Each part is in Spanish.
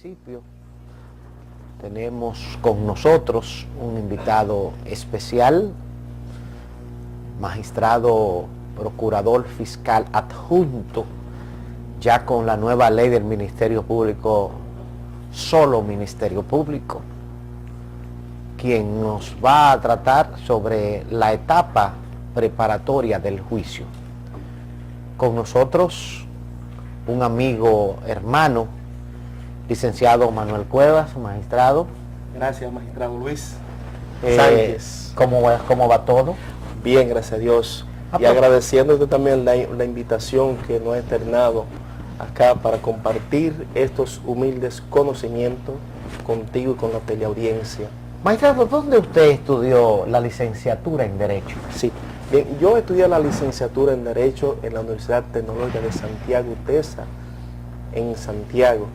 municipio. Tenemos con nosotros un invitado especial, magistrado procurador fiscal adjunto, ya con la nueva ley del Ministerio Público, solo Ministerio Público, quien nos va a tratar sobre la etapa preparatoria del juicio. Con nosotros un amigo, hermano, licenciado Manuel Cuevas, magistrado. Gracias, magistrado Luis Sánchez. ¿Cómo va todo? Bien, gracias a Dios. Y agradeciéndote también la invitación que nos ha externado acá para compartir estos humildes conocimientos contigo y con la teleaudiencia. Magistrado, ¿dónde usted estudió la licenciatura en Derecho? Sí, bien, yo estudié la licenciatura en Derecho en la Universidad Tecnológica de Santiago UTESA, en Santiago.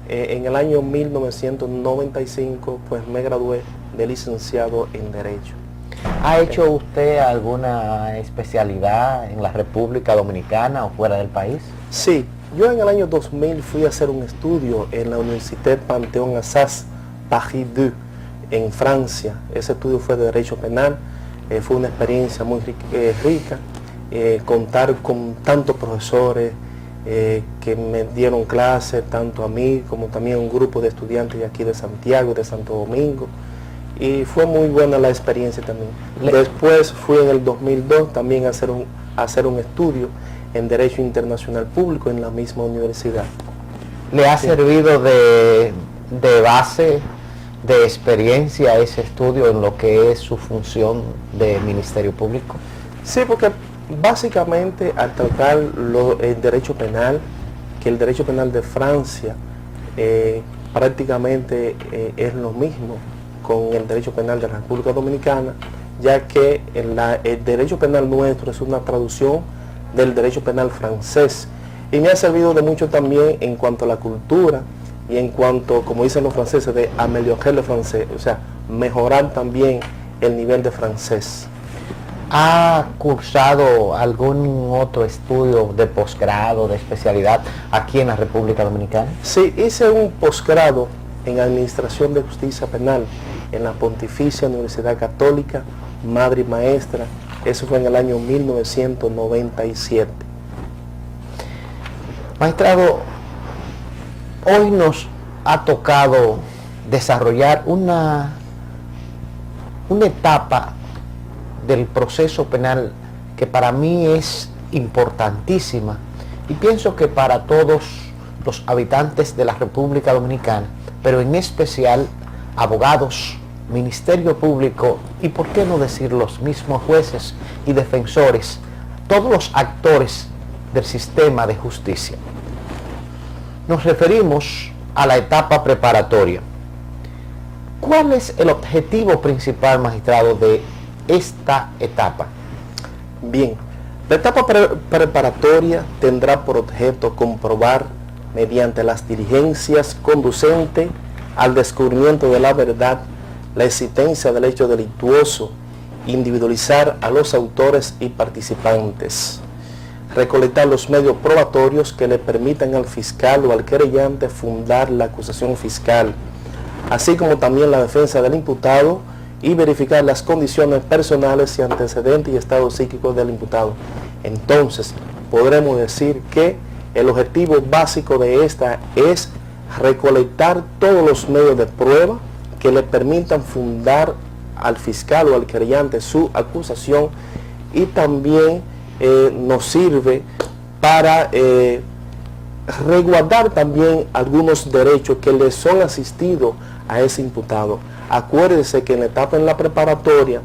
En el año 1995, pues me gradué de licenciado en Derecho. ¿Ha hecho usted alguna especialidad en la República Dominicana o fuera del país? Sí, yo en el año 2000 fui a hacer un estudio en la Université Panthéon-Assas, Paris 2, en Francia. Ese estudio fue de Derecho Penal. Fue una experiencia muy rica, contar con tantos profesores que me dieron clases, tanto a mí como también a un grupo de estudiantes de aquí de Santiago, de Santo Domingo, y fue muy buena la experiencia también. Después fui en el 2002 también a hacer un estudio en Derecho Internacional Público en la misma universidad. ¿Le ha servido de base, de experiencia ese estudio en lo que es su función de Ministerio Público? Sí, porque básicamente al tratar el derecho penal, que el derecho penal de Francia prácticamente es lo mismo con el derecho penal de la República Dominicana, ya que el derecho penal nuestro es una traducción del derecho penal francés, y me ha servido de mucho también en cuanto a la cultura y en cuanto, como dicen los franceses, de améliorer le francés, o sea, mejorar también el nivel de francés. ¿Ha cursado algún otro estudio de posgrado, de especialidad aquí en la República Dominicana? Sí, hice un posgrado en Administración de Justicia Penal en la Pontificia Universidad Católica, Madre y Maestra. Eso fue en el año 1997. Magistrado, hoy nos ha tocado desarrollar una etapa del proceso penal que para mí es importantísima, y pienso que para todos los habitantes de la República Dominicana, pero en especial abogados, Ministerio Público y por qué no decir los mismos jueces y defensores, todos los actores del sistema de justicia. Nos referimos a la etapa preparatoria. ¿Cuál es el objetivo principal, magistrado, de esta etapa? Bien, la etapa preparatoria tendrá por objeto comprobar mediante las diligencias conducentes al descubrimiento de la verdad la existencia del hecho delictuoso, individualizar a los autores y participantes, recolectar los medios probatorios que le permitan al fiscal o al querellante fundar la acusación fiscal, así como también la defensa del imputado, y verificar las condiciones personales y antecedentes y estado psíquico del imputado. Entonces, podremos decir que el objetivo básico de esta es recolectar todos los medios de prueba que le permitan fundar al fiscal o al querellante su acusación, y también nos sirve para resguardar también algunos derechos que le son asistidos a ese imputado. Acuérdese que en la etapa en la preparatoria,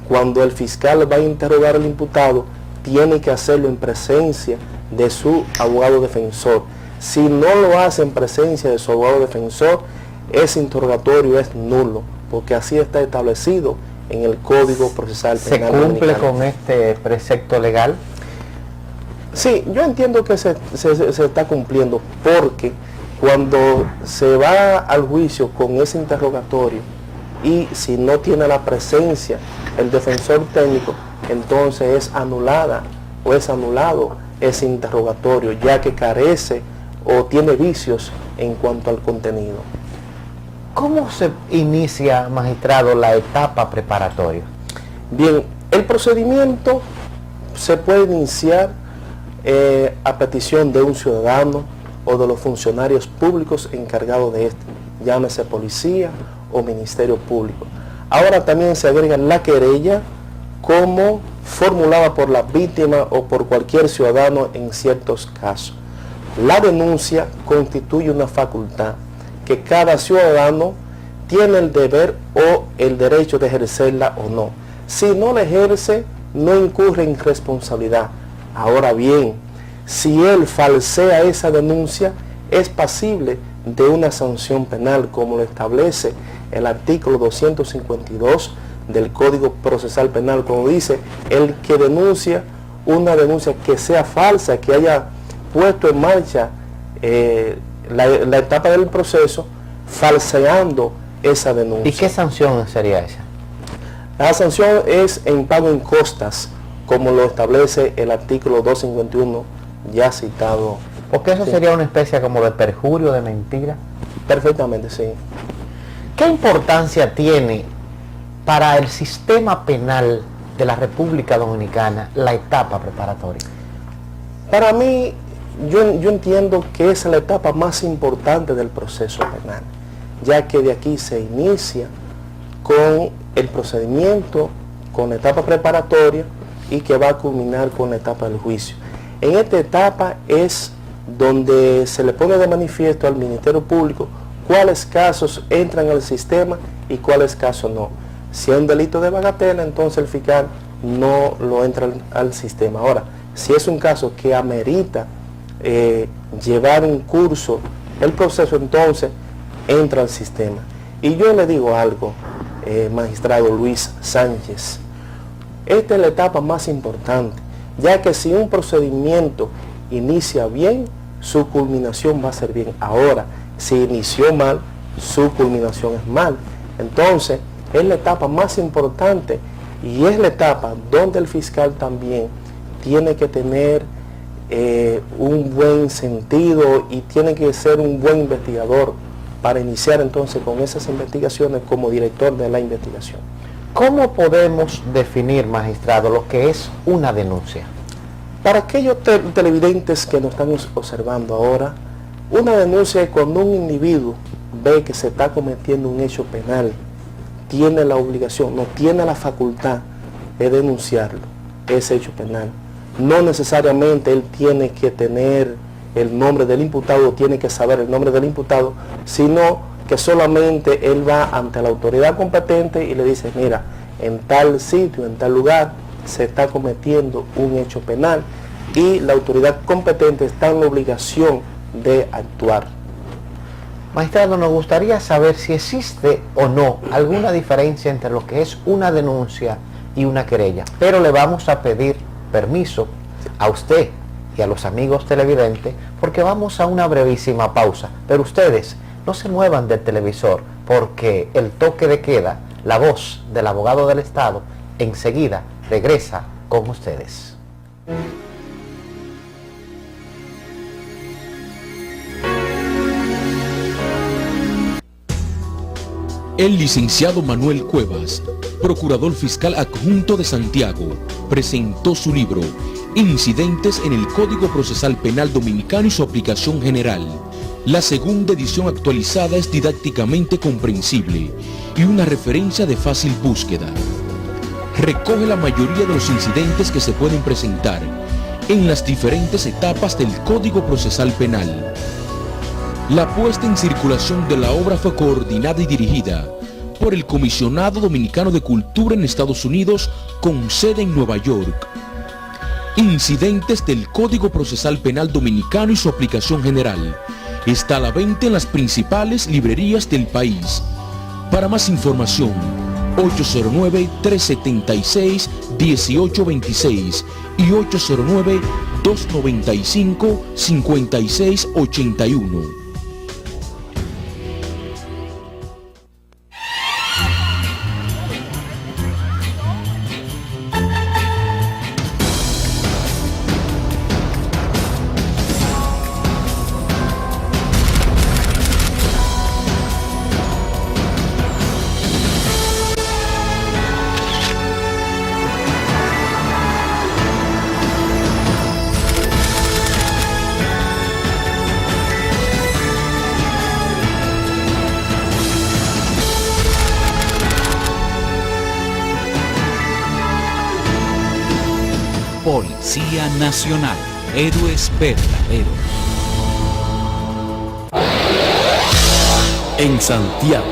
cuando el fiscal va a interrogar al imputado, tiene que hacerlo en presencia de su abogado defensor. Si no lo hace en presencia de su abogado defensor, ese interrogatorio es nulo, porque así está establecido en el Código Procesal Penal. ¿Se cumple con este precepto legal? Sí, yo entiendo que se está cumpliendo, porque cuando se va al juicio con ese interrogatorio y si no tiene la presencia el defensor técnico, entonces es anulada o es anulado ese interrogatorio, ya que carece o tiene vicios en cuanto al contenido. ¿Cómo se inicia, magistrado, la etapa preparatoria? Bien, el procedimiento se puede iniciar a petición de un ciudadano o de los funcionarios públicos encargados de este, llámese policía o ministerio público. Ahora también se agrega la querella como formulada por la víctima o por cualquier ciudadano en ciertos casos. La denuncia constituye una facultad que cada ciudadano tiene el deber o el derecho de ejercerla o no. Si no la ejerce, no incurre en responsabilidad. Ahora bien, si él falsea esa denuncia, es pasible de una sanción penal, como lo establece el artículo 252 del Código Procesal Penal, como dice, el que denuncia una denuncia que sea falsa, que haya puesto en marcha la etapa del proceso, falseando esa denuncia. ¿Y qué sanción sería esa? La sanción es en pago en costas, como lo establece el artículo 251 ya citado. Porque eso Sí. sería una especie como de perjurio, de mentira. Perfectamente, sí. ¿Qué importancia tiene para el sistema penal de la República Dominicana la etapa preparatoria? Para mí, yo entiendo que es la etapa más importante del proceso penal, ya que de aquí se inicia con el procedimiento, con la etapa preparatoria y que va a culminar con la etapa del juicio. En esta etapa es donde se le pone de manifiesto al Ministerio Público cuáles casos entran al sistema y cuáles casos no. Si es un delito de bagatela, entonces el fiscal no lo entra al sistema. Ahora, si es un caso que amerita llevar un curso, el proceso, entonces entra al sistema. Y yo le digo algo, magistrado Luis Sánchez, esta es la etapa más importante, ya que si un procedimiento inicia bien, su culminación va a ser bien. Ahora, si inició mal, su culminación es mal. Entonces, es la etapa más importante y es la etapa donde el fiscal también tiene que tener un buen sentido y tiene que ser un buen investigador para iniciar entonces con esas investigaciones como director de la investigación. ¿Cómo podemos definir, magistrado, lo que es una denuncia? Para aquellos televidentes que nos están observando ahora, una denuncia es cuando un individuo ve que se está cometiendo un hecho penal, tiene la obligación, no tiene la facultad de denunciarlo, ese hecho penal. No necesariamente él tiene que tener el nombre del imputado, tiene que saber el nombre del imputado, sino que solamente él va ante la autoridad competente y le dice, mira, en tal sitio, en tal lugar, se está cometiendo un hecho penal y la autoridad competente está en la obligación de actuar. Magistrado, nos gustaría saber si existe o no alguna diferencia entre lo que es una denuncia y una querella, pero le vamos a pedir permiso a usted y a los amigos televidentes porque vamos a una brevísima pausa, pero ustedes no se muevan del televisor porque el toque de queda, la voz del abogado del Estado, enseguida regresa con ustedes. El licenciado Manuel Cuevas, procurador fiscal adjunto de Santiago, presentó su libro Incidentes en el Código Procesal Penal Dominicano y su aplicación general. La segunda edición actualizada es didácticamente comprensible y una referencia de fácil búsqueda. Recoge la mayoría de los incidentes que se pueden presentar en las diferentes etapas del Código Procesal Penal. La puesta en circulación de la obra fue coordinada y dirigida por el Comisionado Dominicano de Cultura en Estados Unidos con sede en Nueva York. Incidentes del Código Procesal Penal Dominicano y su aplicación general. Está a la venta en las principales librerías del país. Para más información, 809-376-1826 y 809-295-5681. Policía Nacional. Héroes verdaderos. En Santiago,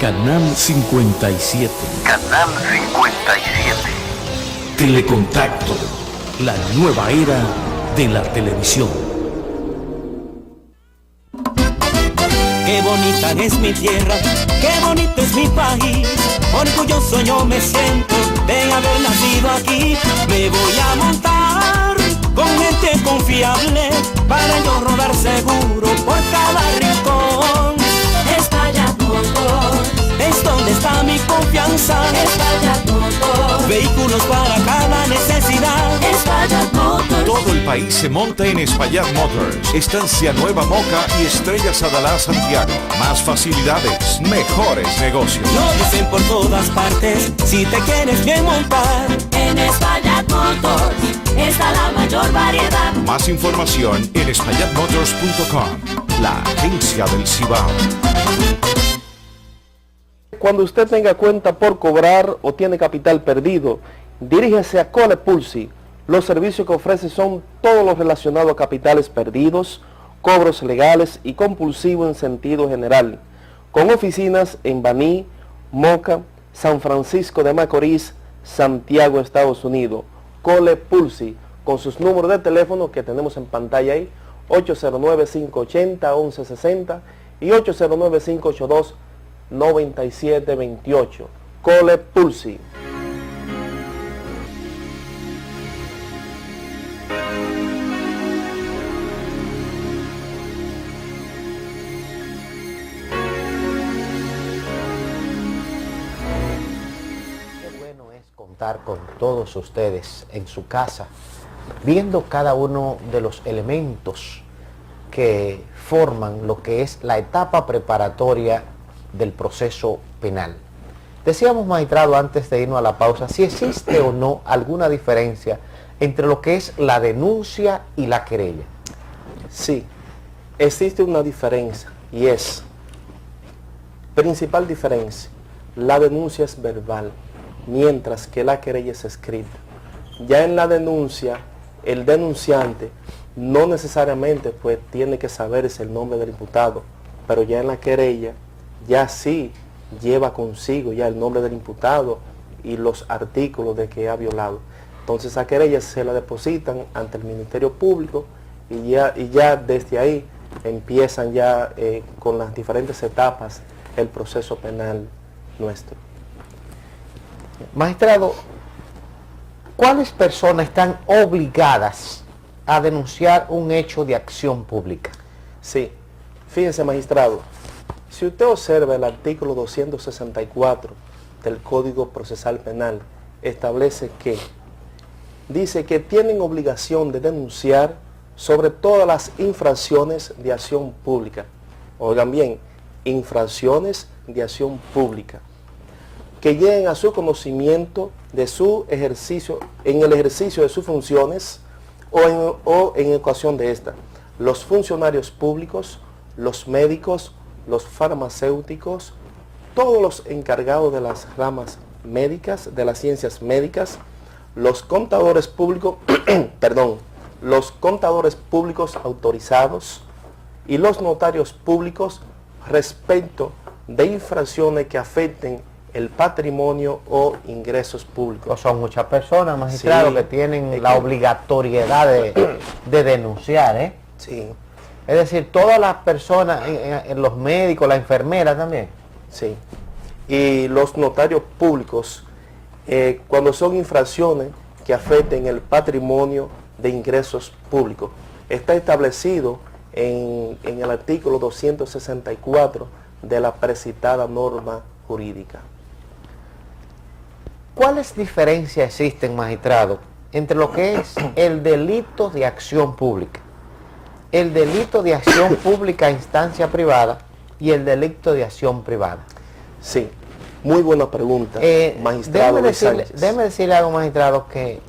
Canal 57. Canal 57. Telecontacto, la nueva era de la televisión. Qué bonita es mi tierra, qué bonito es mi país. Orgulloso yo me siento de haber nacido aquí. Me voy a montar con gente confiable para yo rodar seguro por cada rincón. Espaillat Motors Es donde está mi confianza. Espaillat Motors Vehículos para cada necesidad. Espaillat Motors. Todo el país se monta en Espaillat Motors. Estancia Nueva Moca y Estrellas Adalá Santiago. Más facilidades, mejores negocios. Lo dicen por todas partes, si te quieres bien montar. En Espaillat Motors está la mayor variedad. Más información en espaillatmotors.com. La agencia del Cibao. Cuando usted tenga cuenta por cobrar o tiene capital perdido, dirígese a Colepulsi. Los servicios que ofrece son todos los relacionados a capitales perdidos, cobros legales y compulsivos en sentido general, con oficinas en Baní, Moca, San Francisco de Macorís, Santiago, Estados Unidos. Colepulsi, con sus números de teléfono que tenemos en pantalla ahí, 809-580-1160 y 809-582-9728. Colepulsi. Contar con todos ustedes en su casa, viendo cada uno de los elementos que forman lo que es la etapa preparatoria del proceso penal. Decíamos, magistrado, antes de irnos a la pausa, si existe o no alguna diferencia entre lo que es la denuncia y la querella. Sí, existe una diferencia y es, principal diferencia, la denuncia es verbal, mientras que la querella es escrita. Ya en la denuncia, el denunciante no necesariamente pues tiene que saberse el nombre del imputado, pero ya en la querella, ya sí lleva consigo ya el nombre del imputado y los artículos de que ha violado. Entonces esa querella se la depositan ante el Ministerio Público y ya desde ahí empiezan ya con las diferentes etapas el proceso penal nuestro. Magistrado, ¿cuáles personas están obligadas a denunciar un hecho de acción pública? Sí, fíjense, magistrado, si usted observa el artículo 264 del Código Procesal Penal, establece que, dice que tienen obligación de denunciar sobre todas las infracciones de acción pública. Oigan bien, infracciones de acción pública que lleguen a su conocimiento de su ejercicio, en el ejercicio de sus funciones o en ocasión de esta. Los funcionarios públicos, los médicos, los farmacéuticos, todos los encargados de las ramas médicas, de las ciencias médicas, los contadores públicos, los contadores públicos autorizados y los notarios públicos respecto de infracciones que afecten el patrimonio o ingresos públicos. Son muchas personas, magistrado, sí, que tienen la obligatoriedad de denunciar, ¿eh? Sí. Es decir, todas las personas, los médicos, las enfermeras también. Sí. Y los notarios públicos, cuando son infracciones que afecten el patrimonio de ingresos públicos. Está establecido en el artículo 264 de la precitada norma jurídica. ¿Cuáles diferencias existen, magistrado, entre lo que es el delito de acción pública, el delito de acción pública a instancia privada y el delito de acción privada? Sí, muy buena pregunta, magistrado. Déjeme decirle algo, magistrado, que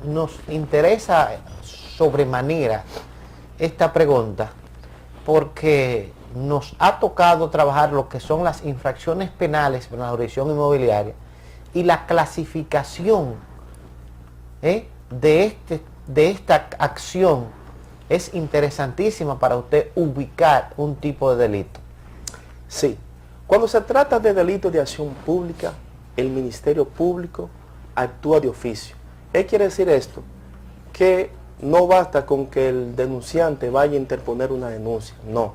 nos interesa sobremanera esta pregunta, porque nos ha tocado trabajar lo que son las infracciones penales en la jurisdicción inmobiliaria y la clasificación de esta acción es interesantísima para usted ubicar un tipo de delito. Sí. Cuando se trata de delitos de acción pública, el Ministerio Público actúa de oficio. ¿Qué quiere decir esto? Que no basta con que el denunciante vaya a interponer una denuncia, no.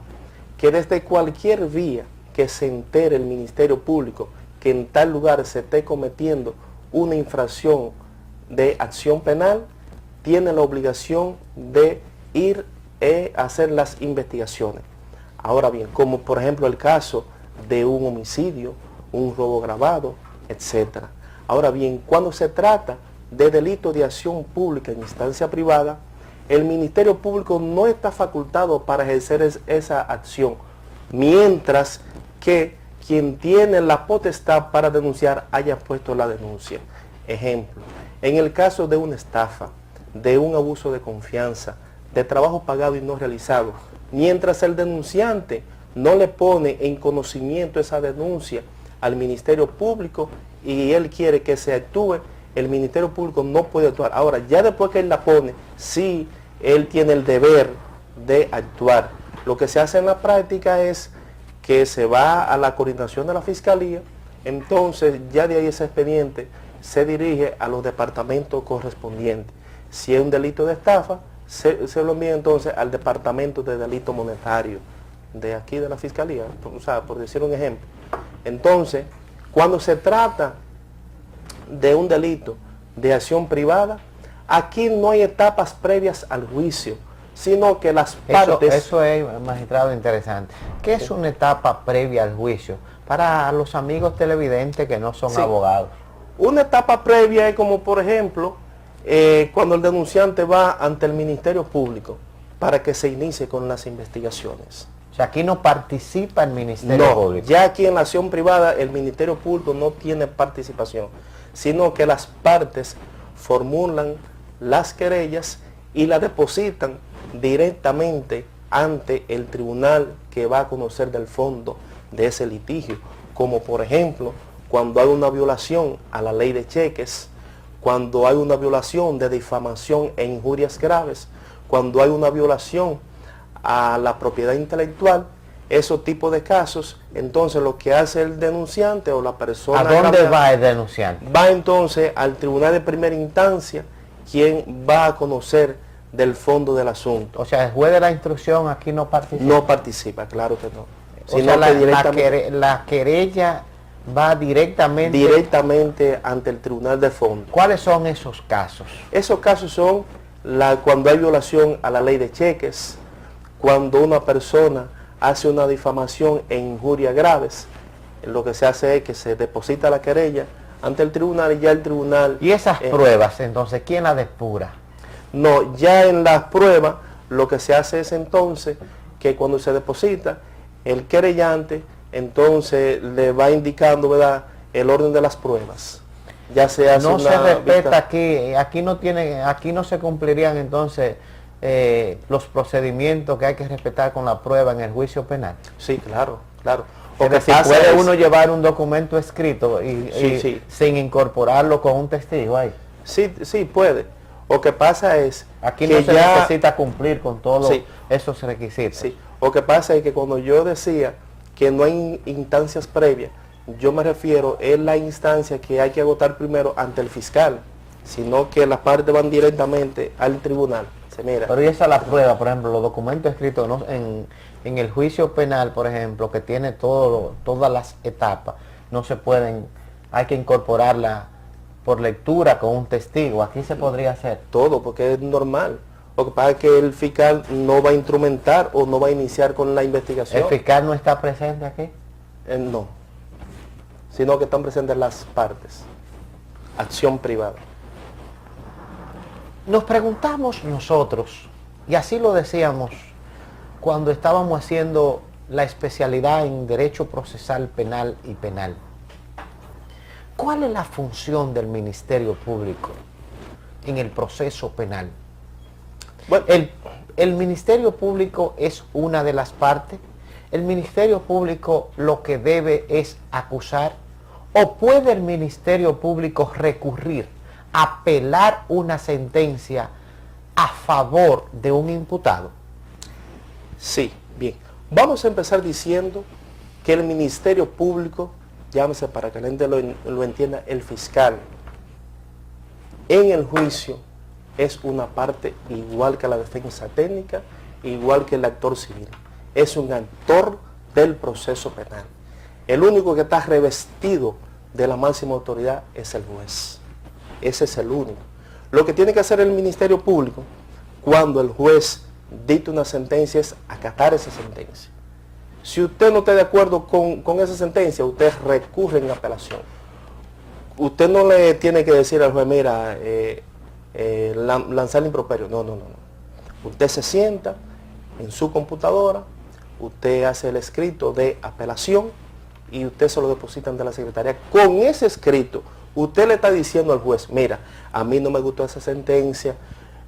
Que desde cualquier vía que se entere el Ministerio Público que en tal lugar se esté cometiendo una infracción de acción penal, tiene la obligación de ir a hacer las investigaciones. Ahora bien, como por ejemplo el caso de un homicidio, un robo agravado, etc. Ahora bien, cuando se trata de delitos de acción pública en instancia privada, el Ministerio Público no está facultado para ejercer esa acción, mientras que quien tiene la potestad para denunciar haya puesto la denuncia. Ejemplo, en el caso de una estafa, de un abuso de confianza, de trabajo pagado y no realizado, mientras el denunciante no le pone en conocimiento esa denuncia al Ministerio Público y él quiere que se actúe, el Ministerio Público no puede actuar. Ahora, ya después que él la pone, sí, él tiene el deber de actuar. Lo que se hace en la práctica es que se va a la coordinación de la Fiscalía, entonces ya de ahí ese expediente se dirige a los departamentos correspondientes. Si es un delito de estafa, se lo envía entonces al Departamento de Delito Monetario de aquí de la Fiscalía, o sea, por decir un ejemplo. Entonces, cuando se trata de un delito de acción privada, aquí no hay etapas previas al juicio, sino que las partes... Eso es, magistrado, interesante. ¿Qué es una etapa previa al juicio? Para los amigos televidentes que no son abogados. Una etapa previa es como, por ejemplo, cuando el denunciante va ante el Ministerio Público para que se inicie con las investigaciones. O sea, aquí no participa el Ministerio Público. Ya aquí en la acción privada el Ministerio Público no tiene participación, sino que las partes formulan las querellas y las depositan directamente ante el tribunal que va a conocer del fondo de ese litigio, como por ejemplo cuando hay una violación a la ley de cheques, cuando hay una violación de difamación e injurias graves, cuando hay una violación a la propiedad intelectual, esos tipos de casos, entonces lo que hace el denunciante o la persona... ¿A dónde va el denunciante? Va entonces al tribunal de primera instancia, quien va a conocer del fondo del asunto. O sea, el juez de la instrucción aquí no participa. No participa, claro que no. O sea, la querella va directamente ante el tribunal de fondo. ¿Cuáles son esos casos? Esos casos son cuando hay violación a la ley de cheques, cuando una persona hace una difamación e injurias graves, lo que se hace es que se deposita la querella ante el tribunal y ya el tribunal... ¿Y esas pruebas, entonces, quién las depura? No, ya en las pruebas lo que se hace es entonces que cuando se deposita, el querellante entonces le va indicando, ¿verdad?, el orden de las pruebas. Ya se hace no se respeta aquí no se cumplirían entonces los procedimientos que hay que respetar con la prueba en el juicio penal. Sí, claro. Porque si puede uno llevar un documento escrito y sin incorporarlo con un testigo ahí. Sí, puede. Lo que pasa es aquí no se necesita cumplir con todos esos requisitos. Sí. Lo que pasa es que cuando yo decía que no hay instancias previas, yo me refiero a la instancia que hay que agotar primero ante el fiscal, sino que las partes van directamente al tribunal. Pero y esa es la prueba, por ejemplo, los documentos escritos, ¿no?, en el juicio penal, por ejemplo, que tiene todas las etapas, no se pueden, hay que incorporarla por lectura con un testigo. Aquí se podría hacer todo, porque es normal. Lo que pasa es que el fiscal no va a instrumentar o no va a iniciar con la investigación. ¿El fiscal no está presente aquí? No, sino que están presentes las partes. Acción privada. Nos preguntamos nosotros, y así lo decíamos cuando estábamos haciendo la especialidad en Derecho Procesal Penal y Penal, ¿cuál es la función del Ministerio Público en el proceso penal? Bueno, el Ministerio Público es una de las partes. El Ministerio Público lo que debe es acusar, o puede el Ministerio Público recurrir apelar una sentencia a favor de un imputado? Sí, bien. Vamos a empezar diciendo que el Ministerio Público, llámese para que la gente lo entienda, el fiscal, en el juicio es una parte igual que la defensa técnica, igual que el actor civil. Es un actor del proceso penal. El único que está revestido de la máxima autoridad es el juez. Ese es el único. Lo que tiene que hacer el Ministerio Público cuando el juez dicta una sentencia es acatar esa sentencia. Si usted no está de acuerdo con esa sentencia, usted recurre en apelación. Usted no le tiene que decir al juez, mira, lanzar el improperio. No. Usted se sienta en su computadora, usted hace el escrito de apelación y usted se lo deposita ante la secretaría. Con ese escrito, usted le está diciendo al juez, mira, a mí no me gustó esa sentencia,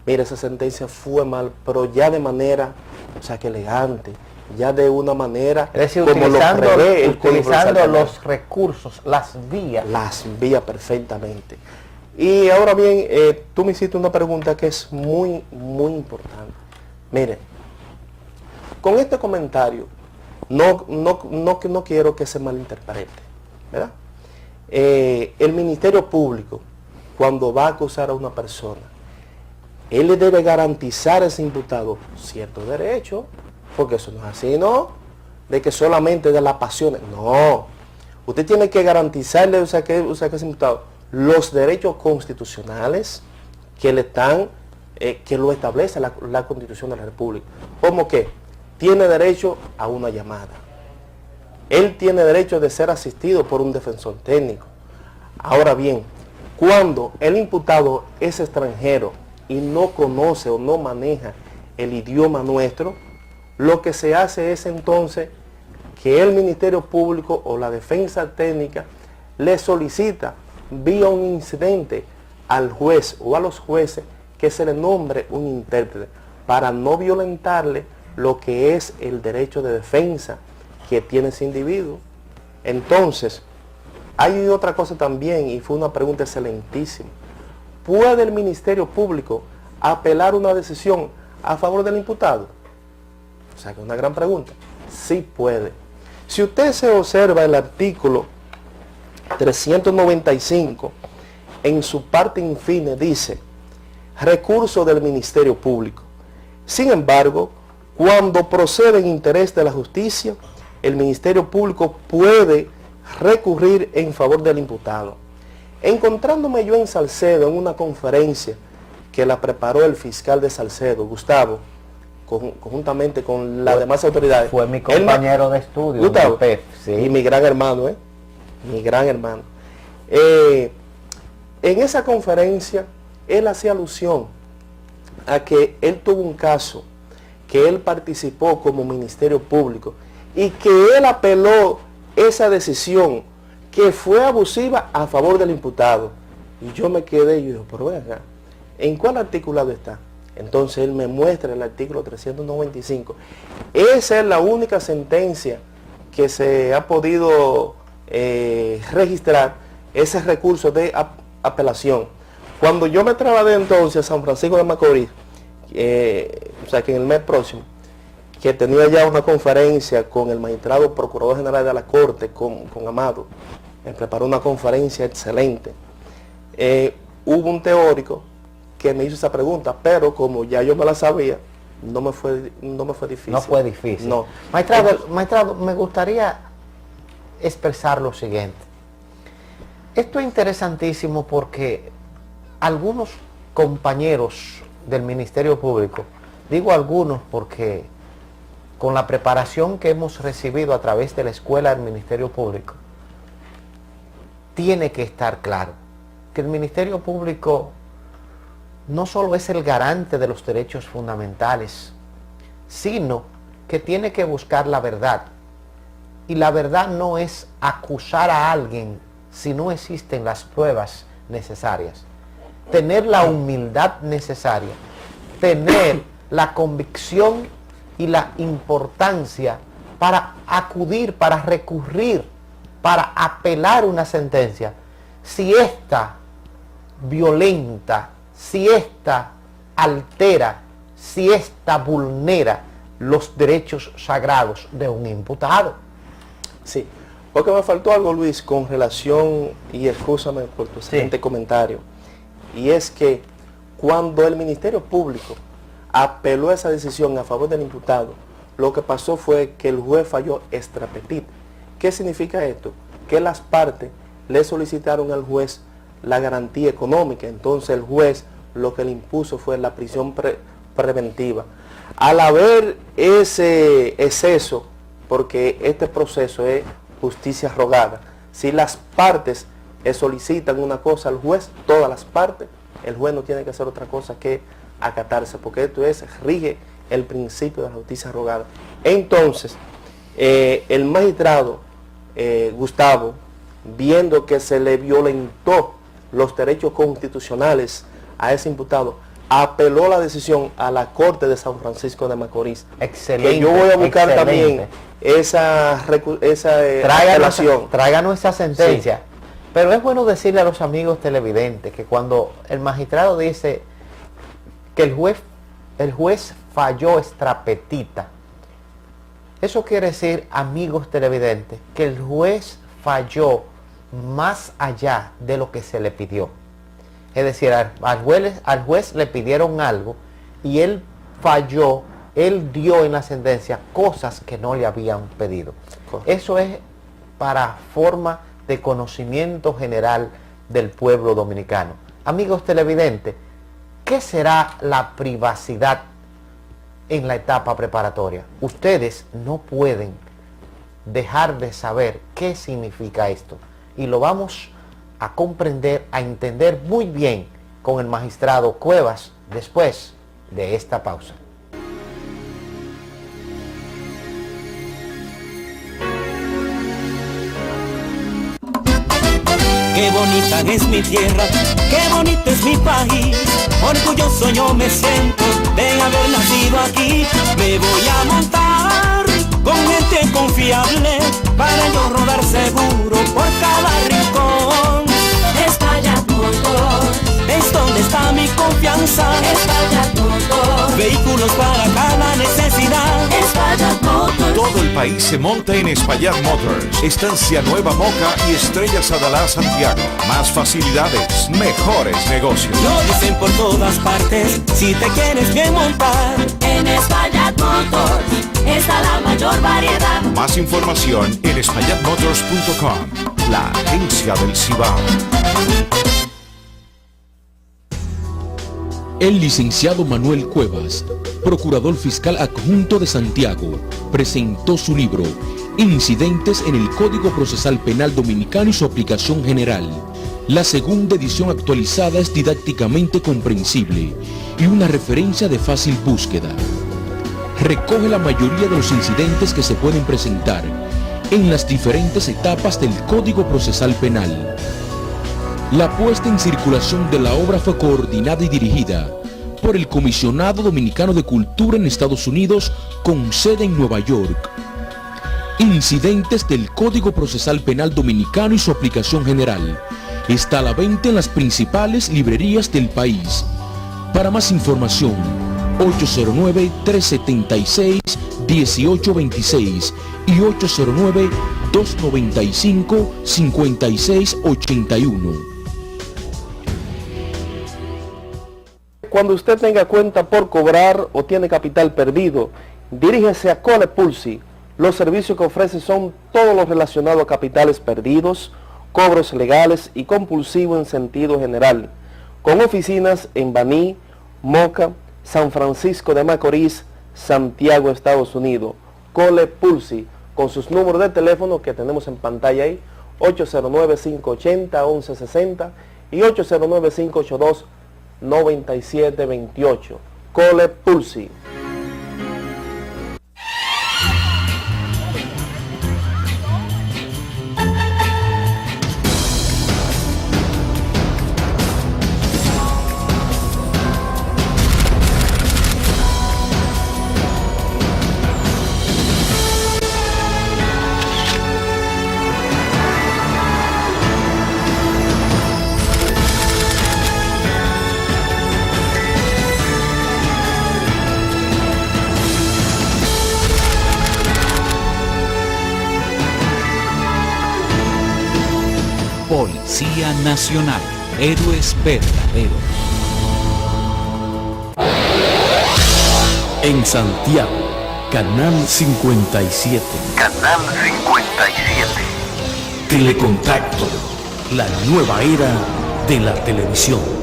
mira, esa sentencia fue mal, pero ya de manera, o sea, que elegante, ya de una manera, es decir, como utilizando, lo prevé el utilizando los recursos, las vías. Las vías perfectamente. Y ahora bien, tú me hiciste una pregunta que es muy, muy importante. Mire, con este comentario, no quiero que se malinterprete, ¿verdad? El Ministerio Público, cuando va a acusar a una persona, él le debe garantizar a ese imputado ciertos derechos, porque eso no es así, ¿no? De que solamente de las pasiones, no. Usted tiene que garantizarle, que ese imputado, los derechos constitucionales que le están, que lo establece la Constitución de la República. ¿Cómo que? Tiene derecho a una llamada. Él tiene derecho de ser asistido por un defensor técnico. Ahora bien, cuando el imputado es extranjero y no conoce o no maneja el idioma nuestro, lo que se hace es entonces que el Ministerio Público o la defensa técnica le solicita vía un incidente al juez o a los jueces que se le nombre un intérprete para no violentarle lo que es el derecho de defensa que tiene ese individuo. Entonces, hay otra cosa también, y fue una pregunta excelentísima. ¿Puede el Ministerio Público apelar una decisión a favor del imputado? O sea, que es una gran pregunta. Sí puede. Si usted se observa el artículo 395, en su parte infine dice, recurso del Ministerio Público. Sin embargo, cuando procede en interés de la justicia, el Ministerio Público puede recurrir en favor del imputado. Encontrándome yo en Salcedo, en una conferencia que la preparó el fiscal de Salcedo, Gustavo, conjuntamente con las demás autoridades. Fue mi compañero de estudio, Gustavo, PEF, sí. Y mi gran hermano, mi gran hermano. En esa conferencia, él hacía alusión a que él tuvo un caso, que él participó como Ministerio Público y que él apeló esa decisión que fue abusiva a favor del imputado. Y yo me quedé y yo digo, pero venga, ¿en cuál articulado está? Entonces él me muestra el artículo 395. Esa es la única sentencia que se ha podido registrar, ese recurso de apelación. Cuando yo me trasladé entonces a San Francisco de Macorís, o sea que en el mes próximo, que tenía ya una conferencia con el magistrado Procurador General de la Corte, con Amado, me preparó una conferencia excelente. Hubo un teórico que me hizo esa pregunta, pero como ya yo me la sabía, no me fue difícil. No fue difícil. No. Maestrado, me gustaría expresar lo siguiente. Esto es interesantísimo porque algunos compañeros del Ministerio Público, digo algunos porque con la preparación que hemos recibido a través de la escuela del Ministerio Público, tiene que estar claro que el Ministerio Público no solo es el garante de los derechos fundamentales, sino que tiene que buscar la verdad. Y la verdad no es acusar a alguien si no existen las pruebas necesarias. Tener la humildad necesaria, tener la convicción y la importancia para acudir, para recurrir, para apelar una sentencia, si ésta violenta, si ésta altera, si ésta vulnera los derechos sagrados de un imputado. Sí, porque me faltó algo, Luis, con relación, y excúsame por tu siguiente comentario, y es que cuando el Ministerio Público apeló esa decisión a favor del imputado, lo que pasó fue que el juez falló extra petit. ¿Qué significa esto? Que las partes le solicitaron al juez la garantía económica, entonces el juez lo que le impuso fue la prisión preventiva. Al haber ese exceso, porque este proceso es justicia rogada, si las partes solicitan una cosa al juez, todas las partes, el juez no tiene que hacer otra cosa que acatarse, porque esto rige el principio de la justicia rogada. Entonces, el magistrado Gustavo, viendo que se le violentó los derechos constitucionales a ese imputado, apeló la decisión a la Corte de San Francisco de Macorís. Excelente. Que yo voy a buscar también esa apelación. Tráiganos esa sentencia. Sí. Pero es bueno decirle a los amigos televidentes que cuando el magistrado dice que el juez falló extra petita, eso quiere decir, amigos televidentes, que el juez falló más allá de lo que se le pidió. Es decir, al juez le pidieron algo y él falló, él dio en la sentencia cosas que no le habían pedido. Eso es para forma de conocimiento general del pueblo dominicano. Amigos televidentes, ¿qué será la privacidad en la etapa preparatoria? Ustedes no pueden dejar de saber qué significa esto. Y lo vamos a comprender, a entender muy bien con el magistrado Cuevas después de esta pausa. Qué bonita es mi tierra, qué bonito es mi país. Orgulloso yo me siento de haber nacido aquí. Me voy a montar con gente confiable para yo rodar seguro por cada rincón. Espaillat Motors es donde está mi confianza. Espaillat Motors, vehículos para cada necesidad. Espaillat Motors. Todo el país se monta en Espaillat Motors. Estancia Nueva Moca y Estrellas Adalá Santiago. Más facilidades, mejores negocios. Lo dicen por todas partes, si te quieres bien montar. En Espaillat Motors está la mayor variedad. Más información en espaillatmotors.com, la agencia del Cibao. El licenciado Manuel Cuevas, procurador fiscal adjunto de Santiago, presentó su libro Incidentes en el Código Procesal Penal Dominicano y su aplicación general. La segunda edición actualizada es didácticamente comprensible y una referencia de fácil búsqueda. Recoge la mayoría de los incidentes que se pueden presentar en las diferentes etapas del Código Procesal Penal. La puesta en circulación de la obra fue coordinada y dirigida por el Comisionado Dominicano de Cultura en Estados Unidos con sede en Nueva York. Incidentes del Código Procesal Penal Dominicano y su aplicación general. Está a la venta en las principales librerías del país. Para más información, 809-376-1826 y 809-295-5681. Cuando usted tenga cuenta por cobrar o tiene capital perdido, diríjase a Colepulsi. Los servicios que ofrece son todos los relacionados a capitales perdidos, cobros legales y compulsivos en sentido general, con oficinas en Baní, Moca, San Francisco de Macorís, Santiago, Estados Unidos. Colepulsi, con sus números de teléfono que tenemos en pantalla ahí, 809-580-1160 y 809-582-9728. Colepulsi. Policía Nacional, héroes verdaderos. En Santiago, Canal 57. Canal 57. Telecontacto, la nueva era de la televisión.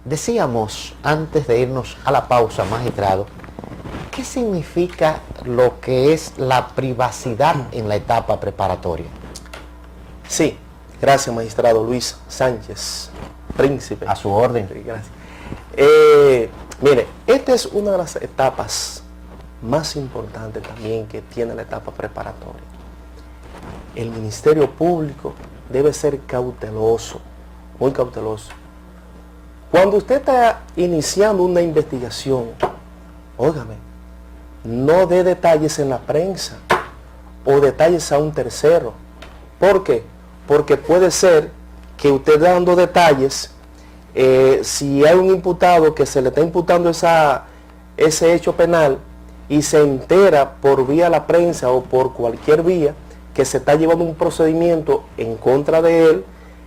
Decíamos antes de irnos a la pausa, magistrado, ¿qué significa lo que es la privacidad en la etapa preparatoria? Sí, gracias, magistrado Luis Sánchez, príncipe. A su orden. Sí, gracias. Mire, esta es una de las etapas más importantes también que tiene la etapa preparatoria. El Ministerio Público debe ser cauteloso, muy cauteloso. Cuando usted está iniciando una investigación, óigame, no dé detalles en la prensa o detalles a un tercero. ¿Por qué? Porque puede ser que usted dando detalles, si hay un imputado que se le está imputando ese hecho penal y se entera por vía la prensa o por cualquier vía que se está llevando un procedimiento en contra de él,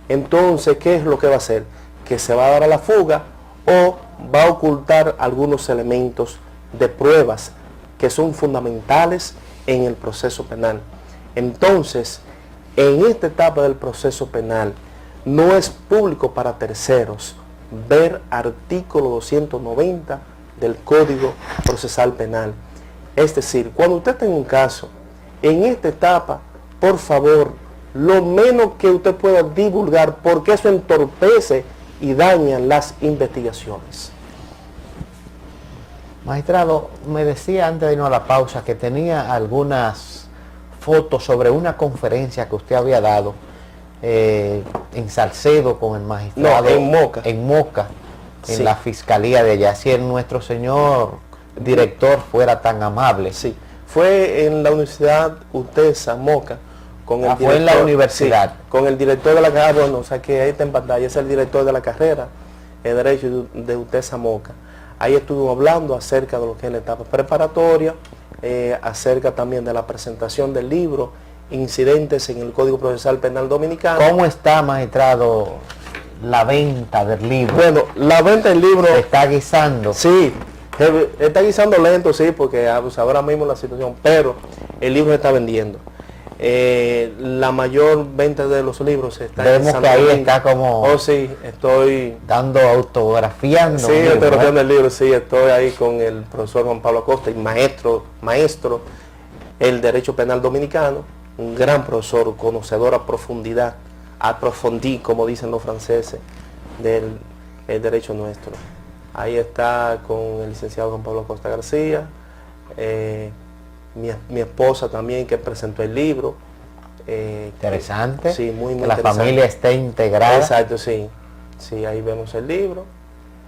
entonces, ¿qué es lo que va a hacer? Que se va a dar a la fuga o va a ocultar algunos elementos de pruebas que son fundamentales en el proceso penal. Entonces, en esta etapa del proceso penal, no es público para terceros ver artículo 290 del Código Procesal Penal. Es decir, cuando usted tenga un caso, en esta etapa, por favor, lo menos que usted pueda divulgar, porque eso entorpece y daña las investigaciones. Magistrado, me decía antes de irnos a la pausa que tenía algunas fotos sobre una conferencia que usted había dado en Salcedo con el magistrado. No, en Moca. En Moca, en Sí. la fiscalía de allá. Si nuestro señor director fuera tan amable. Sí, fue en la Universidad UTESA, Moca, con el fue en la universidad. Sí, con el director de la carrera, bueno, o sea que ahí está en pantalla, es el director de la carrera de Derecho de UTESA Moca. Ahí estuvimos hablando acerca de lo que es la etapa preparatoria, acerca también de la presentación del libro, Incidentes en el Código Procesal Penal Dominicano. ¿Cómo está, magistrado, la venta del libro? Bueno, la venta del libro... ¿Se está guisando? Sí, está guisando lento, sí, porque pues, ahora mismo la situación, pero el libro se está vendiendo. La mayor venta de los libros se está vemos que ahí está como oh sí, estoy dando autografiando sí, autografiando el libro, sí, estoy ahí con el profesor Juan Pablo Acosta, y maestro el derecho penal dominicano, un gran profesor, conocedor a profundidad, aprofundí, como dicen los franceses, del derecho nuestro. Ahí está con el licenciado Juan Pablo Acosta García, mi esposa también, que presentó el libro. Interesante. Sí, muy que la interesante. familia esté integrada. Exacto, sí. Sí, ahí vemos el libro.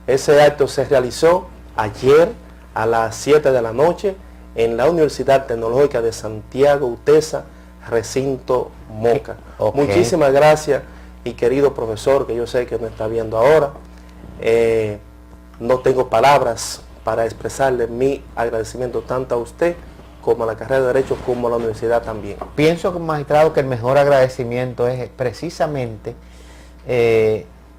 Ese acto se realizó ayer a las 7 de la noche en la Universidad Tecnológica de Santiago, UTESA, recinto Moca. Okay. Muchísimas gracias, mi querido profesor, que yo sé que nos está viendo ahora. No tengo palabras para expresarle mi agradecimiento tanto a usted como a la carrera de Derecho, como a la universidad también. Pienso, magistrado, que el mejor agradecimiento es precisamente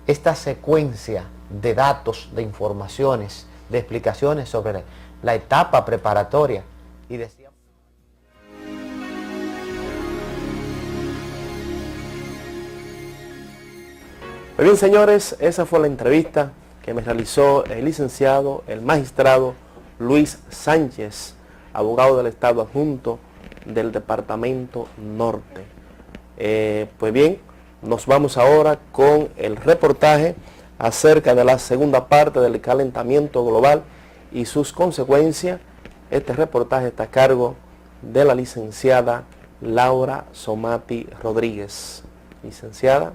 esta secuencia de datos, de informaciones, de explicaciones sobre la etapa preparatoria. Y decía... Muy bien, señores, esa fue la entrevista que me realizó el licenciado, el magistrado Luis Sánchez, abogado del Estado adjunto del Departamento Norte. Pues bien, nos vamos ahora con el reportaje acerca de la segunda parte del calentamiento global y sus consecuencias. Este reportaje está a cargo de la licenciada Laura Somati Rodríguez. Licenciada.